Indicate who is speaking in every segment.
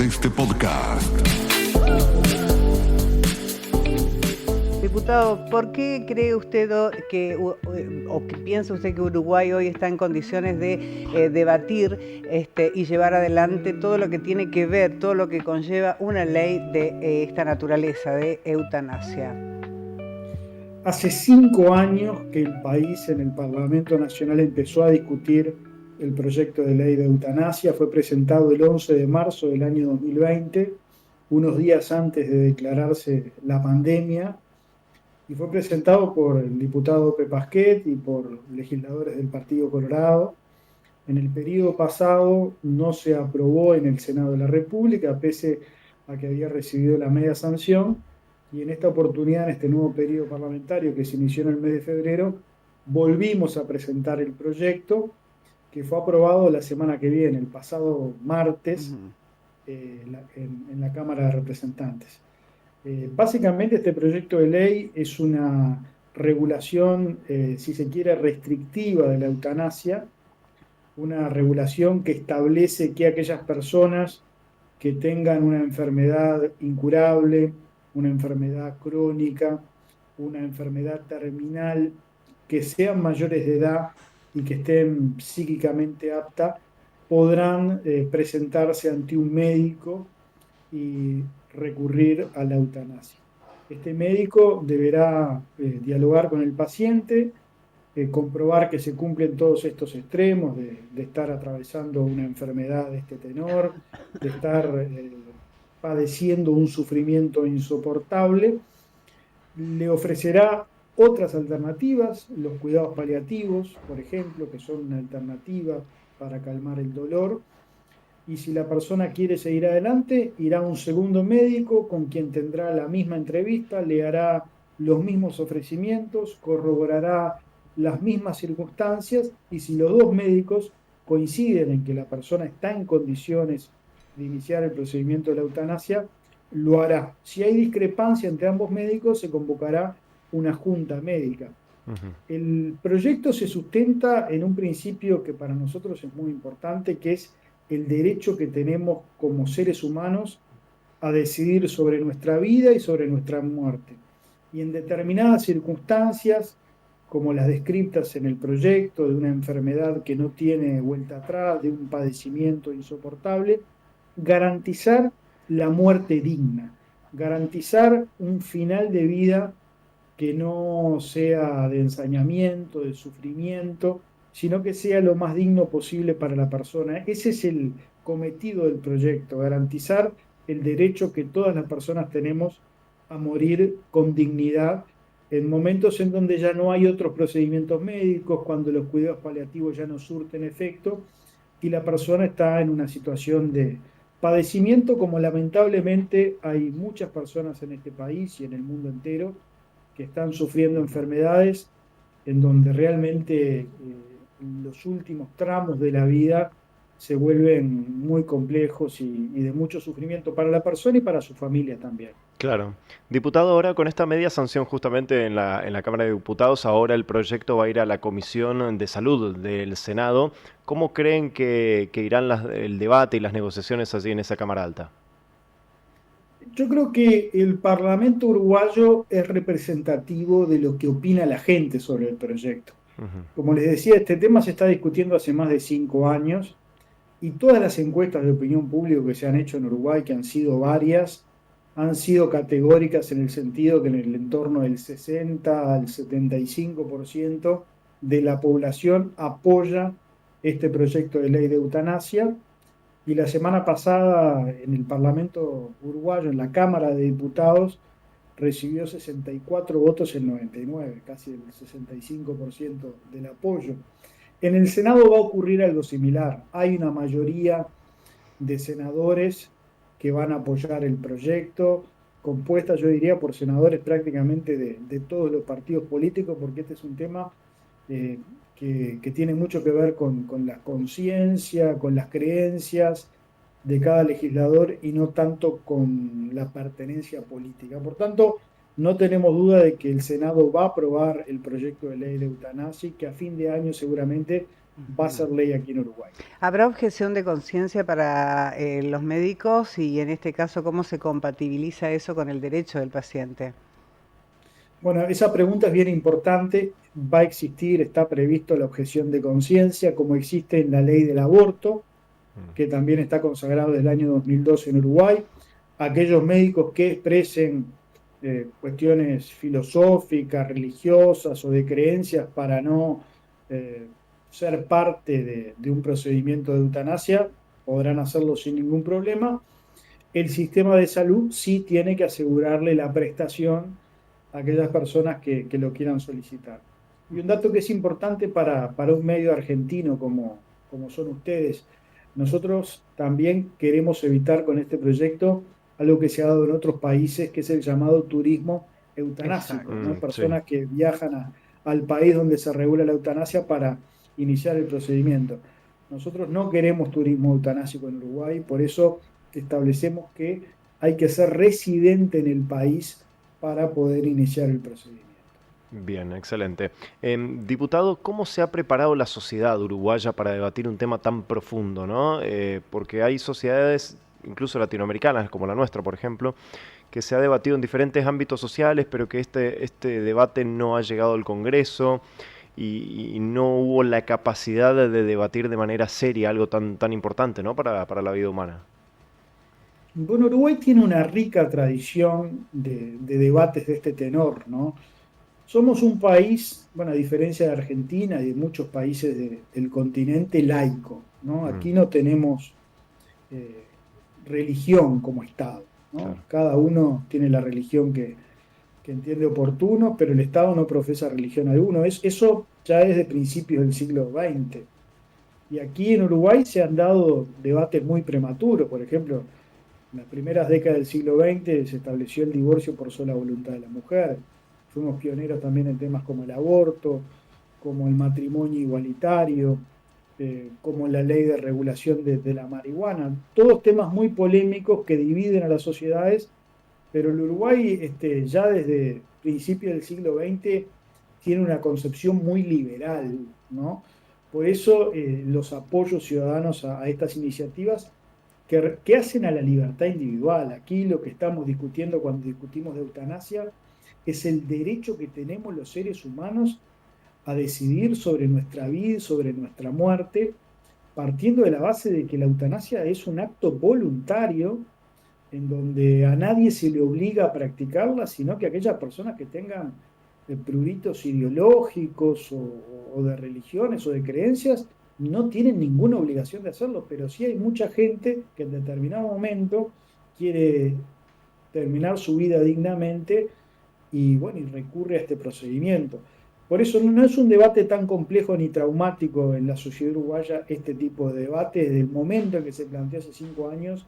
Speaker 1: de este podcast.
Speaker 2: Diputado, ¿por qué cree usted o que piensa usted que Uruguay hoy está en condiciones de debatir y llevar adelante todo lo que tiene que ver, todo lo que conlleva una ley de esta naturaleza, de eutanasia?
Speaker 3: Hace 5 años que el país en el Parlamento Nacional empezó a discutir el proyecto de ley de eutanasia. Fue presentado el 11 de marzo del año 2020, unos días antes de declararse la pandemia, y fue presentado por el diputado Pepe Pasquet y por legisladores del Partido Colorado. En el periodo pasado no se aprobó en el Senado de la República, pese a que había recibido la media sanción, y en esta oportunidad, en este nuevo periodo parlamentario que se inició en el mes de febrero, volvimos a presentar el proyecto que fue aprobado la semana que viene, el pasado martes, en la Cámara de Representantes. Básicamente este proyecto de ley es una regulación, si se quiere, restrictiva de la eutanasia, una regulación que establece que aquellas personas que tengan una enfermedad incurable, una enfermedad crónica, una enfermedad terminal, que sean mayores de edad y que estén psíquicamente aptas, podrán presentarse ante un médico y recurrir a la eutanasia. Este médico deberá dialogar con el paciente, comprobar que se cumplen todos estos extremos de estar atravesando una enfermedad de este tenor, de estar padeciendo un sufrimiento insoportable. Le ofrecerá otras alternativas, los cuidados paliativos, por ejemplo, que son una alternativa para calmar el dolor. Y si la persona quiere seguir adelante, irá a un segundo médico con quien tendrá la misma entrevista, le hará los mismos ofrecimientos, corroborará las mismas circunstancias, y si los dos médicos coinciden en que la persona está en condiciones de iniciar el procedimiento de la eutanasia, lo hará. Si hay discrepancia entre ambos médicos, se convocará una junta médica. El proyecto se sustenta en un principio que para nosotros es muy importante, que es el derecho que tenemos como seres humanos a decidir sobre nuestra vida y sobre nuestra muerte. Y en determinadas circunstancias, como las descritas en el proyecto, de una enfermedad que no tiene vuelta atrás, de un padecimiento insoportable, garantizar la muerte digna, garantizar un final de vida que no sea de ensañamiento, de sufrimiento, sino que sea lo más digno posible para la persona. Ese es el cometido del proyecto, garantizar el derecho que todas las personas tenemos a morir con dignidad en momentos en donde ya no hay otros procedimientos médicos, cuando los cuidados paliativos ya no surten efecto y la persona está en una situación de padecimiento, como lamentablemente hay muchas personas en este país y en el mundo entero que están sufriendo enfermedades en donde realmente los últimos tramos de la vida se vuelven muy complejos y de mucho sufrimiento para la persona y para su familia también.
Speaker 4: Claro. Diputado, ahora con esta media sanción justamente en la Cámara de Diputados, ahora el proyecto va a ir a la Comisión de Salud del Senado. ¿Cómo creen que irán el debate y las negociaciones allí en esa Cámara Alta?
Speaker 3: Yo creo que el Parlamento uruguayo es representativo de lo que opina la gente sobre el proyecto. Como les decía, este tema se está discutiendo hace más de 5 años y todas las encuestas de opinión pública que se han hecho en Uruguay, que han sido varias, han sido categóricas en el sentido que en el entorno del 60 al 75% de la población apoya este proyecto de ley de eutanasia. Y la semana pasada en el Parlamento uruguayo, en la Cámara de Diputados, recibió 64 votos en 99, casi el 65% del apoyo. En el Senado va a ocurrir algo similar. Hay una mayoría de senadores que van a apoyar el proyecto, compuesta, yo diría, por senadores prácticamente de todos los partidos políticos, porque este es un tema que tiene mucho que ver con la conciencia, con las creencias de cada legislador y no tanto con la pertenencia política. Por tanto, no tenemos duda de que el Senado va a aprobar el proyecto de ley de eutanasia y que a fin de año seguramente va a ser ley aquí en Uruguay.
Speaker 2: ¿Habrá objeción de conciencia para los médicos y en este caso cómo se compatibiliza eso con el derecho del paciente?
Speaker 3: Bueno, esa pregunta es bien importante. Va a existir, está previsto la objeción de conciencia, como existe en la ley del aborto, que también está consagrado desde el año 2012 en Uruguay. Aquellos médicos que expresen cuestiones filosóficas, religiosas o de creencias para no ser parte de un procedimiento de eutanasia, podrán hacerlo sin ningún problema. El sistema de salud sí tiene que asegurarle la prestación a aquellas personas que lo quieran solicitar. Y un dato que es importante para un medio argentino como son ustedes, nosotros también queremos evitar con este proyecto algo que se ha dado en otros países, que es el llamado turismo eutanásico, ¿no? Personas que viajan al país donde se regula la eutanasia para iniciar el procedimiento. Nosotros no queremos turismo eutanásico en Uruguay, por eso establecemos que hay que ser residente en el país para poder iniciar el procedimiento.
Speaker 4: Bien, excelente. Diputado, ¿cómo se ha preparado la sociedad uruguaya para debatir un tema tan profundo, ¿no? Porque hay sociedades, incluso latinoamericanas, como la nuestra, por ejemplo, que se ha debatido en diferentes ámbitos sociales, pero que este debate no ha llegado al Congreso y no hubo la capacidad de debatir de manera seria algo tan importante, ¿no? para la vida humana.
Speaker 3: Bueno, Uruguay tiene una rica tradición de debates de este tenor, ¿no? Somos un país, bueno, a diferencia de Argentina y de muchos países del continente, laico, ¿no? Aquí no tenemos religión como Estado, ¿no? Claro. Cada uno tiene la religión que entiende oportuno, pero el Estado no profesa religión alguna. Eso ya es de principios del siglo XX. Y aquí en Uruguay se han dado debates muy prematuros. Por ejemplo, en las primeras décadas del siglo XX se estableció el divorcio por sola voluntad de la mujer. Fuimos pioneros también en temas como el aborto, como el matrimonio igualitario, como la ley de regulación de la marihuana. Todos temas muy polémicos que dividen a las sociedades, pero el Uruguay ya desde principios del siglo XX tiene una concepción muy liberal, ¿no? Por eso los apoyos ciudadanos a estas iniciativas que hacen a la libertad individual. Aquí lo que estamos discutiendo cuando discutimos de eutanasia es el derecho que tenemos los seres humanos a decidir sobre nuestra vida, sobre nuestra muerte, partiendo de la base de que la eutanasia es un acto voluntario en donde a nadie se le obliga a practicarla, sino que aquellas personas que tengan pruritos ideológicos o de religiones o de creencias no tienen ninguna obligación de hacerlo, pero sí hay mucha gente que en determinado momento quiere terminar su vida dignamente y recurre a este procedimiento. Por eso no es un debate tan complejo ni traumático en la sociedad uruguaya este tipo de debate. Desde el momento en que se planteó hace 5 años,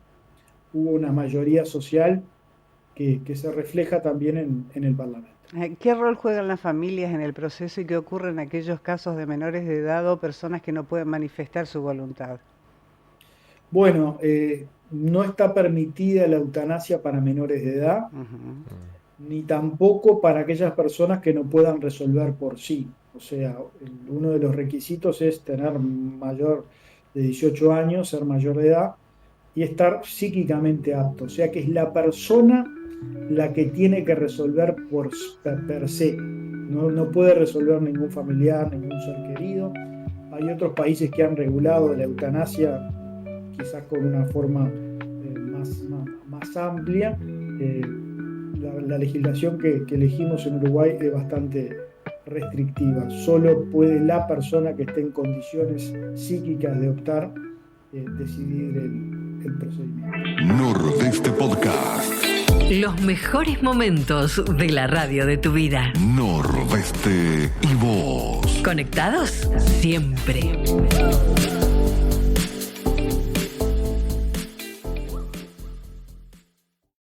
Speaker 3: hubo una mayoría social que se refleja también en el Parlamento.
Speaker 2: ¿Qué rol juegan las familias en el proceso y qué ocurre en aquellos casos de menores de edad o personas que no pueden manifestar su voluntad?
Speaker 3: Bueno, no está permitida la eutanasia para menores de edad, ni tampoco para aquellas personas que no puedan resolver por sí. O sea, uno de los requisitos es tener mayor de 18 años, ser mayor de edad, y estar psíquicamente apto. O sea que es la persona la que tiene que resolver per se. No puede resolver ningún familiar, ningún ser querido. Hay otros países que han regulado la eutanasia quizás con una forma más amplia. La legislación que elegimos en Uruguay es bastante restrictiva. Solo puede la persona que esté en condiciones psíquicas de optar decidir el procedimiento.
Speaker 1: Nordeste Podcast.
Speaker 5: Los mejores momentos de la radio de tu vida.
Speaker 1: Nordeste y vos.
Speaker 5: ¿Conectados? Siempre.